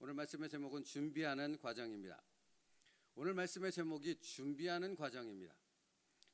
오늘 말씀의 제목은 준비하는 과정입니다. 오늘 말씀의 제목이 준비하는 과정입니다.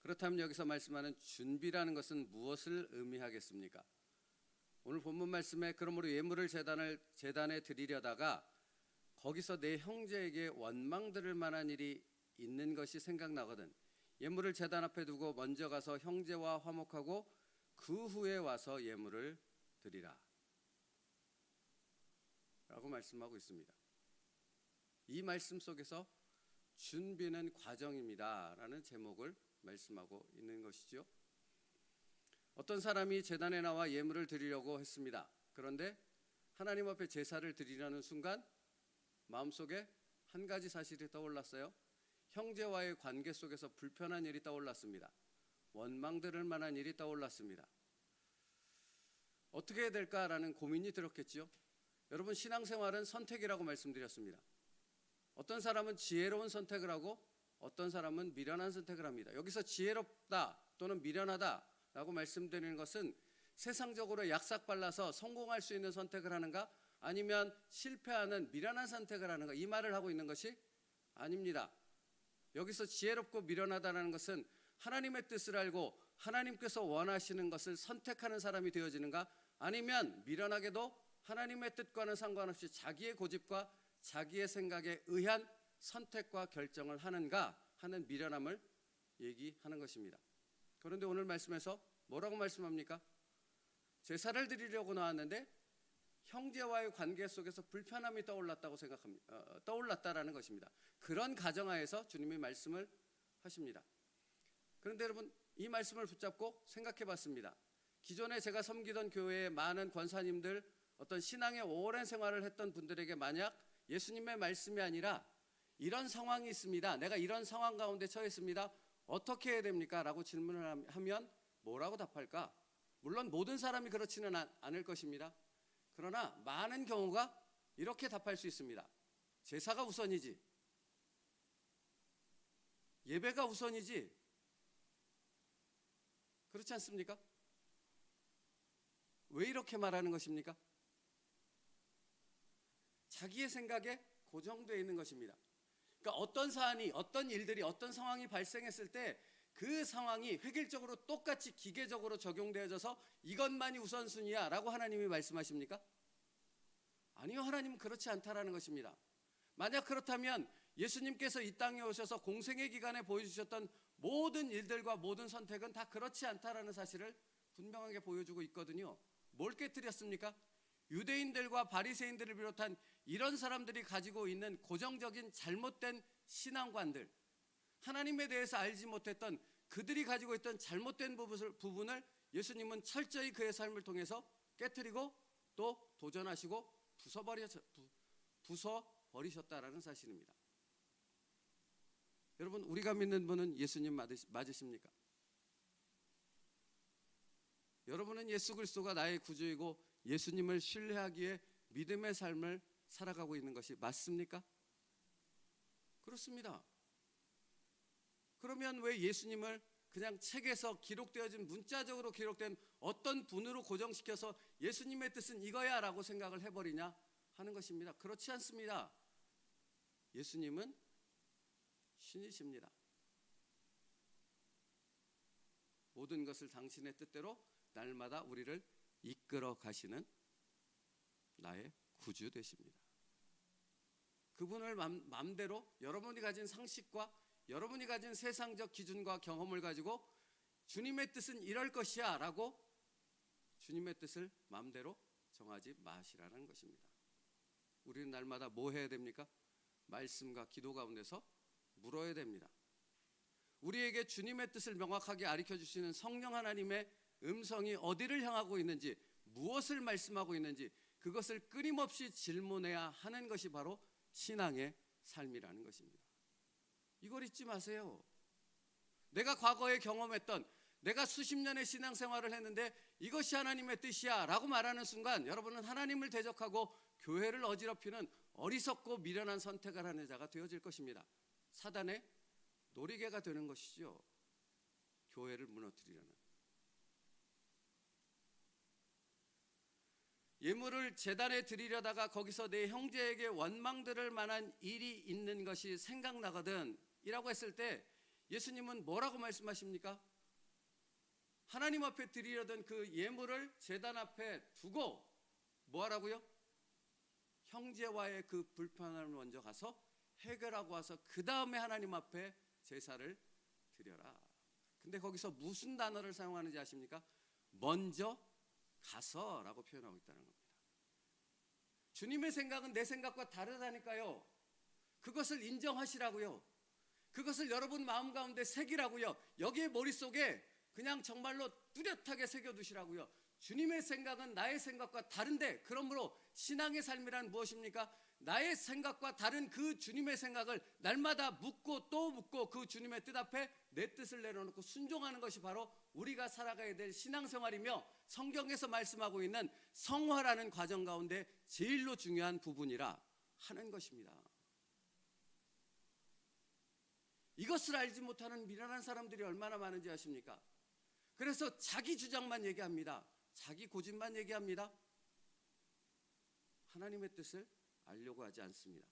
그렇다면 여기서 말씀하는 준비라는 것은 무엇을 의미하겠습니까? 오늘 본문 말씀에 그러므로 예물을 제단에 드리려다가 거기서 내 형제에게 원망 들을 만한 일이 있는 것이 생각나거든 예물을 제단 앞에 두고 먼저 가서 형제와 화목하고 그 후에 와서 예물을 드리라 라고 말씀하고 있습니다. 이 말씀 속에서 준비는 과정입니다 라는 제목을 말씀하고 있는 것이죠. 어떤 사람이 제단에 나와 예물을 드리려고 했습니다. 그런데 하나님 앞에 제사를 드리려는 순간 마음속에 한 가지 사실이 떠올랐어요. 형제와의 관계 속에서 불편한 일이 떠올랐습니다. 원망 들을 만한 일이 떠올랐습니다. 어떻게 해야 될까라는 고민이 들었겠죠. 여러분, 신앙생활은 선택이라고 말씀드렸습니다. 어떤 사람은 지혜로운 선택을 하고 어떤 사람은 미련한 선택을 합니다. 여기서 지혜롭다 또는 미련하다 라고 말씀드리는 것은 세상적으로 약삭발라서 성공할 수 있는 선택을 하는가, 아니면 실패하는 미련한 선택을 하는가, 이 말을 하고 있는 것이 아닙니다. 여기서 지혜롭고 미련하다는 것은 하나님의 뜻을 알고 하나님께서 원하시는 것을 선택하는 사람이 되어지는가, 아니면 미련하게도 하나님의 뜻과는 상관없이 자기의 고집과 자기의 생각에 의한 선택과 결정을 하는가 하는 미련함을 얘기하는 것입니다. 그런데 오늘 말씀에서 뭐라고 말씀합니까? 제사를 드리려고 나왔는데 형제와의 관계 속에서 불편함이 떠올랐다라는 것입니다. 그런 가정하에서 주님이 말씀을 하십니다. 그런데 여러분, 이 말씀을 붙잡고 생각해 봤습니다. 기존에 제가 섬기던 교회의 많은 권사님들, 어떤 신앙의 오랜 생활을 했던 분들에게 만약 예수님의 말씀이 아니라 이런 상황이 있습니다, 내가 이런 상황 가운데 처했습니다, 어떻게 해야 됩니까? 라고 질문을 하면 뭐라고 답할까? 물론 모든 사람이 그렇지는 않을 것입니다. 그러나 많은 경우가 이렇게 답할 수 있습니다. 제사가 우선이지, 예배가 우선이지. 그렇지 않습니까? 왜 이렇게 말하는 것입니까? 자기의 생각에 고정되어 있는 것입니다. 그러니까 어떤 사안이, 어떤 일들이, 어떤 상황이 발생했을 때 그 상황이 획일적으로 똑같이 기계적으로 적용되어져서 이것만이 우선순위야 라고 하나님이 말씀하십니까? 아니요, 하나님은 그렇지 않다라는 것입니다. 만약 그렇다면 예수님께서 이 땅에 오셔서 공생의 기간에 보여주셨던 모든 일들과 모든 선택은 다 그렇지 않다라는 사실을 분명하게 보여주고 있거든요. 뭘 깨뜨렸습니까? 유대인들과 바리새인들을 비롯한 이런 사람들이 가지고 있는 고정적인 잘못된 신앙관들, 하나님에 대해서 알지 못했던 그들이 가지고 있던 잘못된 부분을 예수님은 철저히 그의 삶을 통해서 깨뜨리고 또 도전하시고 부숴버리셨다라는 사실입니다. 여러분, 우리가 믿는 분은 예수님 맞으십니까? 여러분은 예수 그리스도가 나의 구주이고 예수님을 신뢰하기에 믿음의 삶을 살아가고 있는 것이 맞습니까? 그렇습니다. 그러면 왜 예수님을 그냥 책에서 기록되어진, 문자적으로 기록된 어떤 분으로 고정시켜서 예수님의 뜻은 이거야 라고 생각을 해버리냐 하는 것입니다. 그렇지 않습니다. 예수님은 신이십니다. 모든 것을 당신의 뜻대로 날마다 우리를 이끌어 가시는 나의 구주 되십니다. 그분을 마음대로 여러분이 가진 상식과 여러분이 가진 세상적 기준과 경험을 가지고 주님의 뜻은 이럴 것이야 라고 주님의 뜻을 마음대로 정하지 마시라는 것입니다. 우리는 날마다 뭐 해야 됩니까? 말씀과 기도 가운데서 물어야 됩니다. 우리에게 주님의 뜻을 명확하게 가르쳐 주시는 성령 하나님의 음성이 어디를 향하고 있는지, 무엇을 말씀하고 있는지 그것을 끊임없이 질문해야 하는 것이 바로 신앙의 삶이라는 것입니다. 이걸 잊지 마세요. 내가 과거에 경험했던, 내가 수십 년의 신앙생활을 했는데 이것이 하나님의 뜻이야 라고 말하는 순간 여러분은 하나님을 대적하고 교회를 어지럽히는 어리석고 미련한 선택을 하는 자가 되어질 것입니다. 사단의 놀이개가 되는 것이죠. 교회를 무너뜨리려는. 예물을 제단에 드리려다가 거기서 내 형제에게 원망들을 만한 일이 있는 것이 생각나거든 이라고 했을 때 예수님은 뭐라고 말씀하십니까? 하나님 앞에 드리려던 그 예물을 제단 앞에 두고 뭐 하라고요? 형제와의 그 불편함을 먼저 가서 해결하고 와서 그 다음에 하나님 앞에 제사를 드려라. 근데 거기서 무슨 단어를 사용하는지 아십니까? 먼저 가서라고 표현하고 있다는 겁니다. 주님의 생각은 내 생각과 다르다니까요. 그것을 인정하시라고요. 그것을 여러분 마음 가운데 새기라고요. 여기에 머릿속에 그냥 정말로 뚜렷하게 새겨두시라고요. 주님의 생각은 나의 생각과 다른데, 그러므로 신앙의 삶이란 무엇입니까? 나의 생각과 다른 그 주님의 생각을 날마다 묻고 또 묻고 그 주님의 뜻 앞에 내 뜻을 내려놓고 순종하는 것이 바로 우리가 살아가야 될 신앙생활이며 성경에서 말씀하고 있는 성화라는 과정 가운데 제일로 중요한 부분이라 하는 것입니다. 이것을 알지 못하는 미련한 사람들이 얼마나 많은지 아십니까? 그래서 자기 주장만 얘기합니다. 자기 고집만 얘기합니다. 하나님의 뜻을 알려고 하지 않습니다.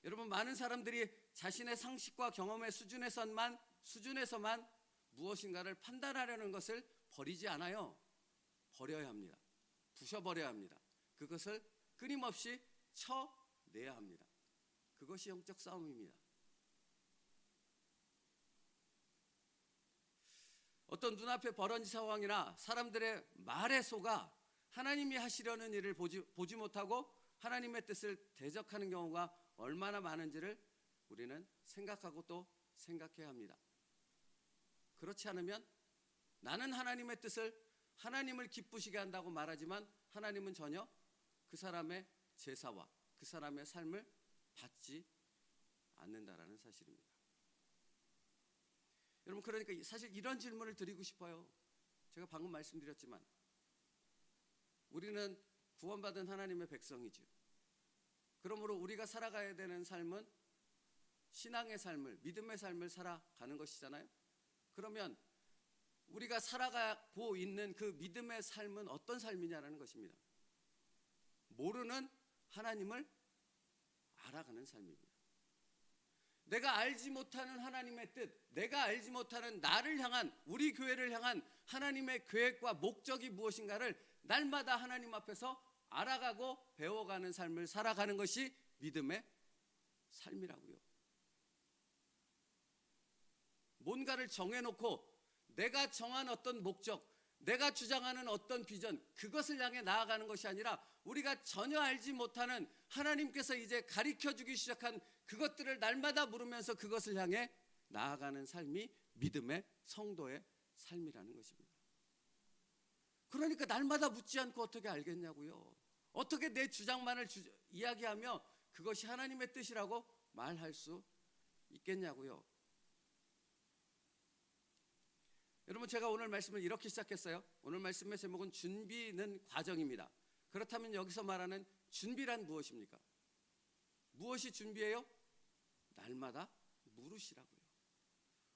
여러분, 많은 사람들이 자신의 상식과 경험의 수준에서만 무엇인가를 판단하려는 것을 버리지 않아요. 버려야 합니다. 부셔버려야 합니다. 그것을 끊임없이 쳐내야 합니다. 그것이 영적 싸움입니다. 어떤 눈앞에 벌어진 상황이나 사람들의 말에 속아 하나님이 하시려는 일을 보지 못하고 하나님의 뜻을 대적하는 경우가 얼마나 많은지를 우리는 생각하고 또 생각해야 합니다. 그렇지 않으면 나는 하나님의 뜻을, 하나님을 기쁘시게 한다고 말하지만 하나님은 전혀 그 사람의 제사와 그 사람의 삶을 받지 않는다라는 사실입니다. 여러분, 그러니까 사실 이런 질문을 드리고 싶어요. 제가 방금 말씀드렸지만 우리는 구원받은 하나님의 백성이죠. 그러므로 우리가 살아가야 되는 삶은 신앙의 삶을, 믿음의 삶을 살아가는 것이잖아요. 그러면 우리가 살아가고 있는 그 믿음의 삶은 어떤 삶이냐라는 것입니다. 모르는 하나님을 알아가는 삶입니다. 내가 알지 못하는 하나님의 뜻, 내가 알지 못하는 나를 향한, 우리 교회를 향한 하나님의 계획과 목적이 무엇인가를 날마다 하나님 앞에서 알아가고 배워가는 삶을 살아가는 것이 믿음의 삶이라고요. 뭔가를 정해놓고 내가 정한 어떤 목적, 내가 주장하는 어떤 비전, 그것을 향해 나아가는 것이 아니라 우리가 전혀 알지 못하는 하나님께서 이제 가르쳐주기 시작한 그것들을 날마다 물으면서 그것을 향해 나아가는 삶이 믿음의 성도의 삶이라는 것입니다. 그러니까 날마다 묻지 않고 어떻게 알겠냐고요. 어떻게 내 주장만을 이야기하며 그것이 하나님의 뜻이라고 말할 수 있겠냐고요. 여러분, 제가 오늘 말씀을 이렇게 시작했어요. 오늘 말씀의 제목은 준비는 과정입니다. 그렇다면 여기서 말하는 준비란 무엇입니까? 무엇이 준비예요? 날마다 물으시라고요.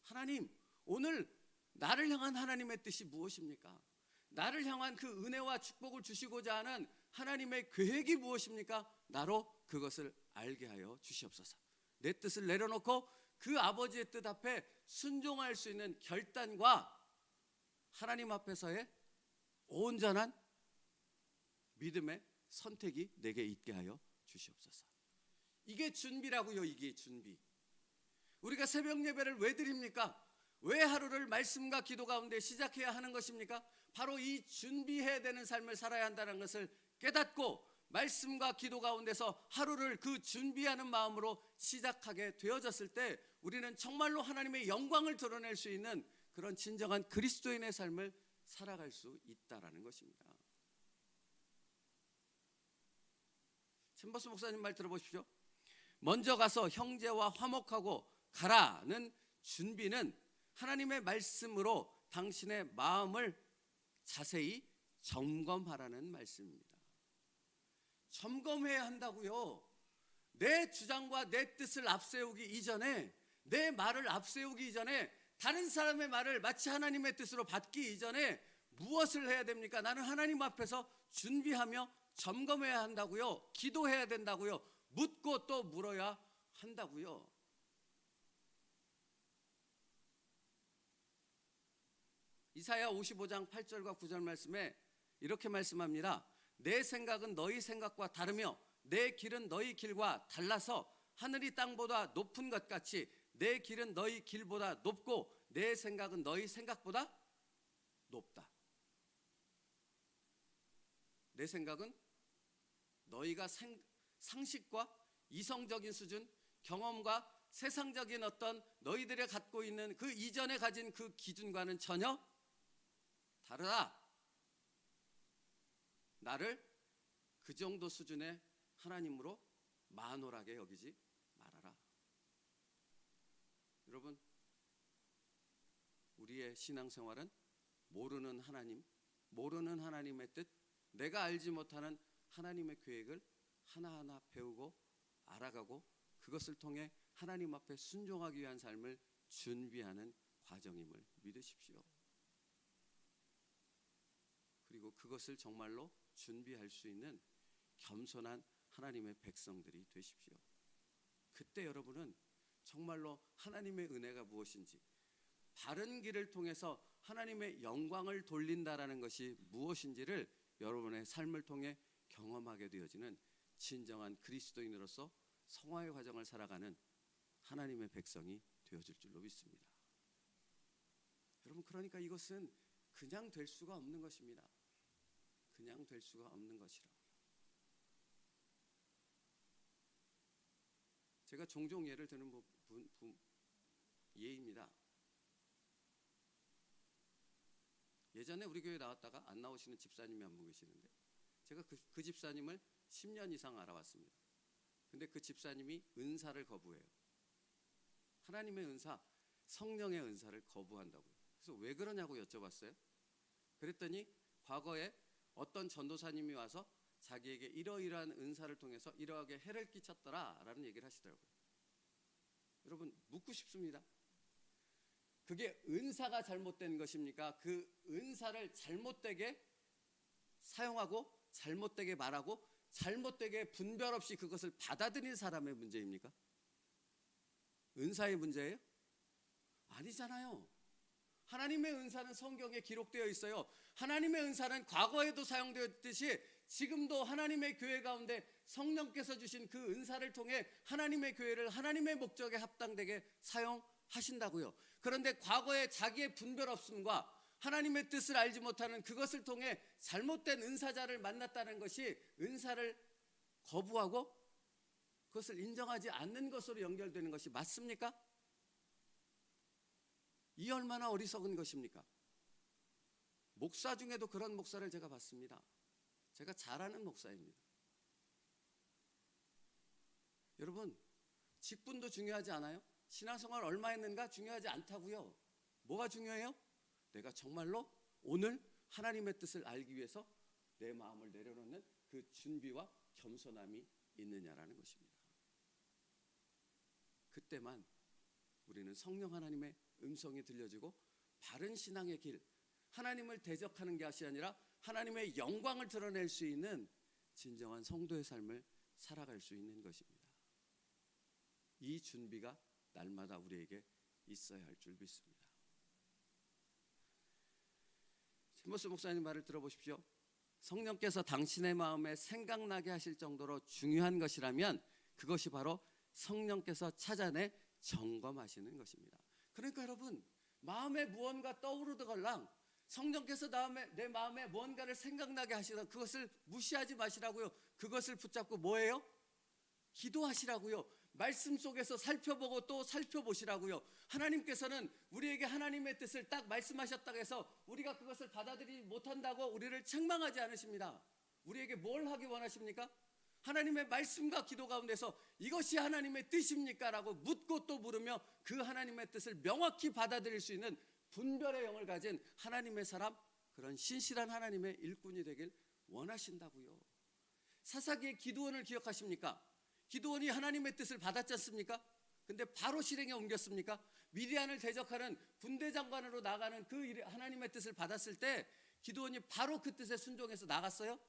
하나님, 오늘 나를 향한 하나님의 뜻이 무엇입니까? 나를 향한 그 은혜와 축복을 주시고자 하는 하나님의 계획이 무엇입니까? 나로 그것을 알게 하여 주시옵소서. 내 뜻을 내려놓고 그 아버지의 뜻 앞에 순종할 수 있는 결단과 하나님 앞에서의 온전한 믿음의 선택이 내게 있게 하여 주시옵소서. 이게 준비라고요. 이게 준비. 우리가 새벽 예배를 왜 드립니까? 왜 하루를 말씀과 기도 가운데 시작해야 하는 것입니까? 바로 이 준비해야 되는 삶을 살아야 한다는 것을 깨닫고 말씀과 기도 가운데서 하루를 그 준비하는 마음으로 시작하게 되어졌을 때 우리는 정말로 하나님의 영광을 드러낼 수 있는 그런 진정한 그리스도인의 삶을 살아갈 수 있다라는 것입니다. 챔버스 목사님 말 들어보십시오. 먼저 가서 형제와 화목하고 가라는 준비는 하나님의 말씀으로 당신의 마음을 자세히 점검하라는 말씀입니다. 점검해야 한다고요. 내 주장과 내 뜻을 앞세우기 이전에, 내 말을 앞세우기 이전에, 다른 사람의 말을 마치 하나님의 뜻으로 받기 이전에 무엇을 해야 됩니까? 나는 하나님 앞에서 준비하며 점검해야 한다고요. 기도해야 된다고요. 묻고 또 물어야 한다고요. 이사야 55장 8절과 9절 말씀에 이렇게 말씀합니다. 내 생각은 너희 생각과 다르며 내 길은 너희 길과 달라서 하늘이 땅보다 높은 것 같이 내 길은 너희 길보다 높고 내 생각은 너희 생각보다 높다. 내 생각은 너희가 상식과 이성적인 수준, 경험과 세상적인 어떤 너희들이 갖고 있는 그 이전에 가진 그 기준과는 전혀 다르다. 나를 그 정도 수준의 하나님으로 만홀하게 여기지 말아라. 여러분, 우리의 신앙생활은 모르는 하나님, 모르는 하나님의 뜻, 내가 알지 못하는 하나님의 계획을 하나하나 배우고 알아가고 그것을 통해 하나님 앞에 순종하기 위한 삶을 준비하는 과정임을 믿으십시오. 그리고 그것을 정말로 준비할 수 있는 겸손한 하나님의 백성들이 되십시오. 그때 여러분은 정말로 하나님의 은혜가 무엇인지, 바른 길을 통해서 하나님의 영광을 돌린다라는 것이 무엇인지를 여러분의 삶을 통해 경험하게 되어지는 진정한 그리스도인으로서 성화의 과정을 살아가는 하나님의 백성이 되어질 줄로 믿습니다. 여러분, 그러니까 이것은 그냥 될 수가 없는 것입니다. 그냥 될 수가 없는 것이라고요. 제가 종종 예를 드는 예입니다. 예전에 우리 교회 나왔다가 안 나오시는 집사님이 한 분 계시는데 제가 그 집사님을 10년 이상 알아왔습니다. 근데 그 집사님이 은사를 거부해요. 하나님의 은사, 성령의 은사를 거부한다고요. 그래서 왜 그러냐고 여쭤봤어요. 그랬더니 과거에 어떤 전도사님이 와서 자기에게 이러이러한 은사를 통해서 이러하게 해를 끼쳤더라라는 얘기를 하시더라고요. 여러분, 묻고 싶습니다. 그게 은사가 잘못된 것입니까? 그 은사를 잘못되게 사용하고 잘못되게 말하고 잘못되게 분별 없이 그것을 받아들인 사람의 문제입니까? 은사의 문제예요? 아니잖아요. 하나님의 은사는 성경에 기록되어 있어요. 하나님의 은사는 과거에도 사용되었듯이 지금도 하나님의 교회 가운데 성령께서 주신 그 은사를 통해 하나님의 교회를 하나님의 목적에 합당되게 사용하신다고요. 그런데 과거에 자기의 분별 없음과 하나님의 뜻을 알지 못하는 그것을 통해 잘못된 은사자를 만났다는 것이 은사를 거부하고 그것을 인정하지 않는 것으로 연결되는 것이 맞습니까? 이 얼마나 어리석은 것입니까? 목사 중에도 그런 목사를 제가 봤습니다. 제가 잘 아는 목사입니다. 여러분, 직분도 중요하지 않아요? 신앙생활 얼마 했는가 중요하지 않다고요. 뭐가 중요해요? 내가 정말로 오늘 하나님의 뜻을 알기 위해서 내 마음을 내려놓는 그 준비와 겸손함이 있느냐라는 것입니다. 그때만 우리는 성령 하나님의 음성이 들려지고 바른 신앙의 길, 하나님을 대적하는 것이 아니라 하나님의 영광을 드러낼 수 있는 진정한 성도의 삶을 살아갈 수 있는 것입니다. 이 준비가 날마다 우리에게 있어야 할 줄 믿습니다. 티모스 목사님 말을 들어보십시오. 성령께서 당신의 마음에 생각나게 하실 정도로 중요한 것이라면 그것이 바로 성령께서 찾아내 점검하시는 것입니다. 그러니까 여러분, 마음에 무언가 떠오르더걸랑 성령께서 내 마음에 무언가를 생각나게 하시라, 그것을 무시하지 마시라고요. 그것을 붙잡고 뭐예요? 기도하시라고요. 말씀 속에서 살펴보고 또 살펴보시라고요. 하나님께서는 우리에게 하나님의 뜻을 딱 말씀하셨다고 해서 우리가 그것을 받아들이지 못한다고 우리를 책망하지 않으십니다. 우리에게 뭘 하기 원하십니까? 하나님의 말씀과 기도 가운데서 이것이 하나님의 뜻입니까? 라고 묻고 또 물으며 그 하나님의 뜻을 명확히 받아들일 수 있는 분별의 영을 가진 하나님의 사람, 그런 신실한 하나님의 일꾼이 되길 원하신다고요. 사사기의 기드온을 기억하십니까? 기드온이 하나님의 뜻을 받았지 않습니까? 근데 바로 실행에 옮겼습니까? 미디안을 대적하는 군대 장관으로 나가는 그 하나님의 뜻을 받았을 때 기드온이 바로 그 뜻에 순종해서 나갔어요?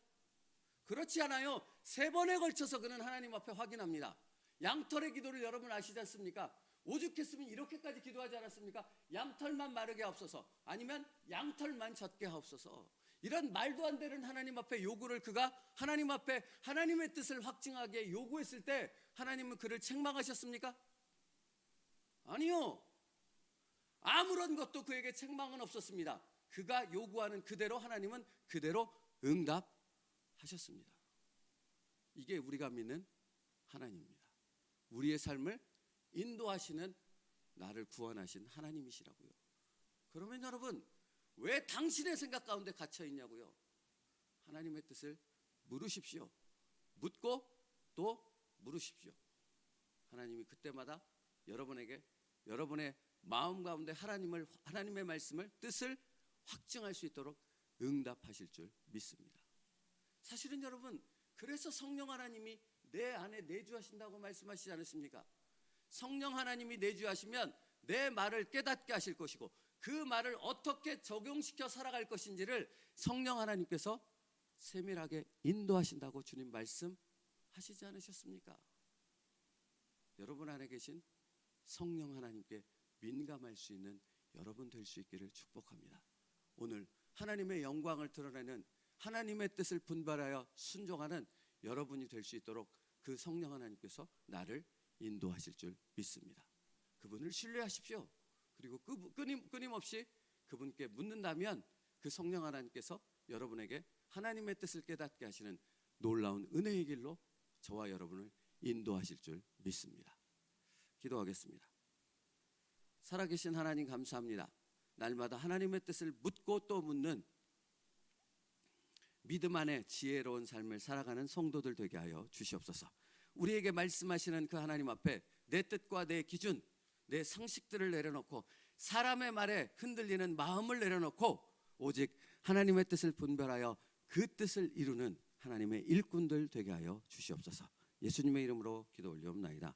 그렇지 않아요. 3번에 걸쳐서 그는 하나님 앞에 확인합니다. 양털의 기도를 여러분 아시지 않습니까? 오죽했으면 이렇게까지 기도하지 않았습니까? 양털만 마르게 하옵소서, 아니면 양털만 젖게 하옵소서. 이런 말도 안 되는 하나님 앞에 요구를 그가 하나님 앞에 하나님의 뜻을 확증하게 요구했을 때 하나님은 그를 책망하셨습니까? 아니요. 아무런 것도 그에게 책망은 없었습니다. 그가 요구하는 그대로 하나님은 그대로 응답하셨습니다. 이게 우리가 믿는 하나님입니다. 우리의 삶을 인도하시는, 나를 구원하신 하나님이시라고요. 그러면 여러분, 왜 당신의 생각 가운데 갇혀 있냐고요? 하나님의 뜻을 물으십시오. 묻고 또 물으십시오. 하나님이 그때마다 여러분에게 여러분의 마음 가운데 하나님의 말씀을, 뜻을 확증할 수 있도록 응답하실 줄 믿습니다. 사실은 여러분, 그래서 성령 하나님이 내 안에 내주하신다고 말씀하시지 않으십니까? 성령 하나님이 내주하시면 내 말을 깨닫게 하실 것이고, 그 말을 어떻게 적용시켜 살아갈 것인지를 성령 하나님께서 세밀하게 인도하신다고 주님 말씀하시지 않으셨습니까? 여러분 안에 계신 성령 하나님께 민감할 수 있는 여러분 될 수 있기를 축복합니다. 오늘 하나님의 영광을 드러내는, 하나님의 뜻을 분별하여 순종하는 여러분이 될 수 있도록 그 성령 하나님께서 나를 인도하실 줄 믿습니다. 그분을 신뢰하십시오. 그리고 끊임없이 그분께 묻는다면 그 성령 하나님께서 여러분에게 하나님의 뜻을 깨닫게 하시는 놀라운 은혜의 길로 저와 여러분을 인도하실 줄 믿습니다. 기도하겠습니다. 살아계신 하나님 감사합니다. 날마다 하나님의 뜻을 묻고 또 묻는 믿음 안에 지혜로운 삶을 살아가는 성도들 되게 하여 주시옵소서. 우리에게 말씀하시는 그 하나님 앞에 내 뜻과 내 기준, 내 상식들을 내려놓고 사람의 말에 흔들리는 마음을 내려놓고 오직 하나님의 뜻을 분별하여 그 뜻을 이루는 하나님의 일꾼들 되게 하여 주시옵소서. 예수님의 이름으로 기도 올리옵나이다.